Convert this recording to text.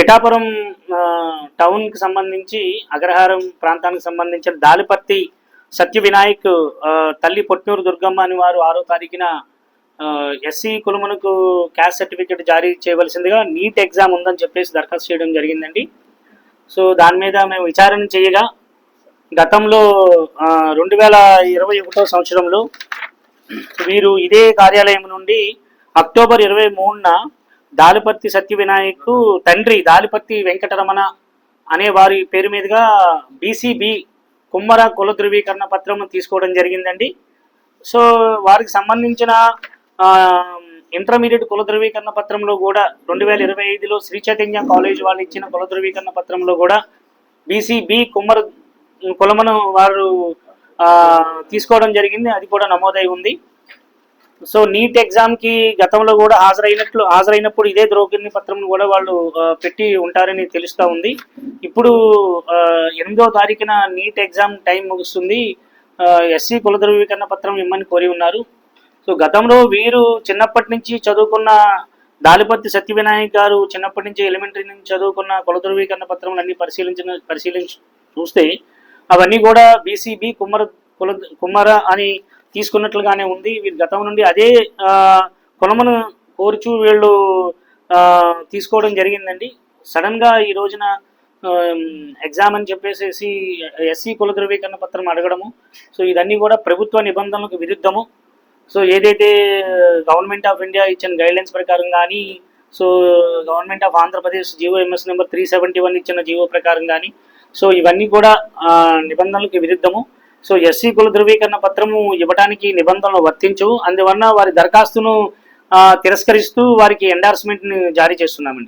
పిఠాపురం టౌన్కి సంబంధించి అగ్రహారం ప్రాంతానికి సంబంధించిన దాలిపర్తి సత్య వినాయక్ తల్లి పొట్నూరు దుర్గమ్మ అని వారు 6వ తారీఖున ఎస్సీ కులమునకు క్యాస్ట్ సర్టిఫికేట్ జారీ చేయవలసిందిగా నీట్ ఎగ్జామ్ ఉందని చెప్పేసి దరఖాస్తు చేయడం జరిగిందండి. సో దాని మీద మేము విచారణ చేయగా గతంలో 2021 సంవత్సరంలో వీరు ఇదే కార్యాలయం నుండి అక్టోబర్ 23న దాలిపర్తి సత్య వినాయక్ తండ్రి దాలిపర్తి వెంకటరమణ అనే వారి పేరు మీదుగా బీసీబీ కుమ్మర కుల ధృవీకరణ పత్రం తీసుకోవడం జరిగిందండి. సో వారికి సంబంధించిన ఇంటర్మీడియట్ కుల ధృవీకరణ పత్రంలో కూడా 2025లో శ్రీ చైతన్య కాలేజ్ వాళ్ళు ఇచ్చిన కుల ధృవీకరణ పత్రంలో కూడా బీసీబీ కుమ్మర కులమును వారు తీసుకోవడం జరిగింది. అది కూడా నమోదై ఉంది. సో నీట్ ఎగ్జామ్కి గతంలో కూడా హాజరైనప్పుడు ఇదే ధృవీకరణ పత్రం కూడా వాళ్ళు పెట్టి ఉంటారని తెలుస్తూ ఉంది. ఇప్పుడు 8వ తారీఖున నీట్ ఎగ్జామ్ టైం ముగుస్తుంది. ఎస్సీ కుల ధృవీకరణ పత్రం ఇమ్మని కోరి ఉన్నారు. సో గతంలో వీరు చిన్నప్పటి నుంచి చదువుకున్న దాలిపర్తి సత్య వినాయక్ గారు చిన్నప్పటి నుంచి ఎలిమెంటరీ నుంచి చదువుకున్న కుల ధృవీకరణ పత్రం అన్ని పరిశీలించి చూస్తే అవన్నీ కూడా బీసీబీ కుమ్మర అని తీసుకున్నట్లుగానే ఉంది. వీరు గతం నుండి అదే కులమును కోరుచు వీళ్ళు తీసుకోవడం జరిగిందండి. సడన్గా ఈ రోజున ఎగ్జామ్ అని చెప్పేసి ఎస్సీ కుల ధృవీకరణ పత్రం అడగడము, సో ఇదన్నీ కూడా ప్రభుత్వ నిబంధనలకు విరుద్ధము. సో ఏదైతే గవర్నమెంట్ ఆఫ్ ఇండియా ఇచ్చిన గైడ్లైన్స్ ప్రకారం కానీ, so government of Andhra Pradesh GO MS number 371 ఇచ్చిన జీవో ప్రకారం కానీ, సో ఇవన్నీ కూడా నిబంధనలకు విరుద్ధము. సో ఎస్సీ కుల ధృవీకరణ పత్రము ఇవ్వడానికి నిబంధనలు వర్తించవు. అందువలన వారి దరఖాస్తును తిరస్కరిస్తూ వారికి ఎండార్స్మెంట్ని జారీ చేస్తున్నామండి.